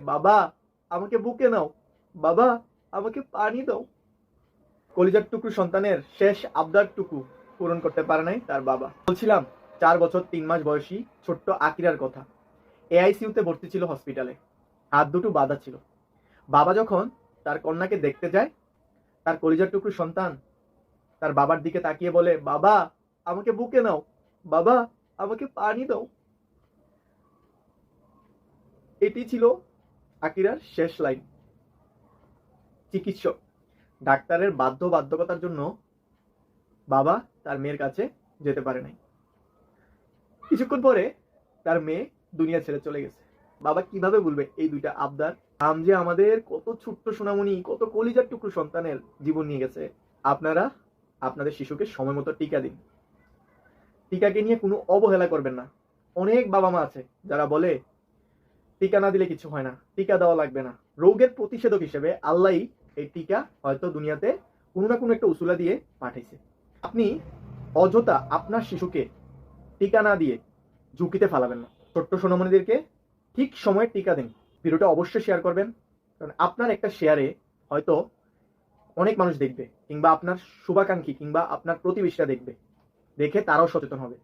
বাবা আমাকে বুকে নাও, বাবা আমাকে পানি দাও। কলিজার টুকরো সন্তানের শেষ আবদারটুকু পূরণ করতে পারে নাই তার বাবা। বলছিলাম 4 বছর 3 মাস বয়সী ছোট্ট আকিরার কথা। এআইসিইউতে ভর্তি ছিল হসপিটালে, হাত দুটো বাঁধা ছিল। বাবা যখন তার কন্যাকে দেখতে যায়, তার কলিজার টুকরো সন্তান তার বাবার দিকে তাকিয়ে বলে, বাবা আমাকে বুকে নাও, বাবা আমাকে পানি দাও। এটি ছিল আকিরার শেষ লাইন। চিকিৎসক ডাক্তারের বাধ্যবাধকতার জন্য বাবা তার মেয়ের কাছে যেতে পারে নাই। কিছুক্ষণ পরে তার মেয়ে দুনিয়া ছেড়ে চলে গেছে। বাবা কিভাবে বলবে এই দুইটা আবদার? যে আমাদের কত ছোট্ট সোনামণি, কত কলিজার টুকরো সন্তানের জীবন নিয়ে গেছে। আপনারা আপনাদের শিশুকে সময় মতো টিকা দিন। টিকাকে নিয়ে কোনো অবহেলা করবেন না। অনেক বাবা মা আছে যারা বলে টিকা না দিলে কিছু হয় না, টিকা দেওয়া লাগবে না। রোগের প্রতিষেধক হিসেবে আল্লাহ এই টিকা হয়তো দুনিয়াতে কোনো না কোনো একটা উসুলা দিয়ে পাঠাইছে। আপনি অযথা আপনার শিশুকে টিকা না দিয়ে ঝুঁকিতে ফালাবেন না। ছোট্ট সোনামণিদেরকে ঠিক সময়ে টিকা দিন। ভিডিওটা অবশ্যই শেয়ার করবেন, কারণ আপনার একটা শেয়ারে হয়তো অনেক মানুষ দেখবে, কিংবা আপনার শুভাকাঙ্ক্ষী কিংবা আপনার প্রতিবেশীরা দেখবে, দেখে তারাও সচেতন হবে।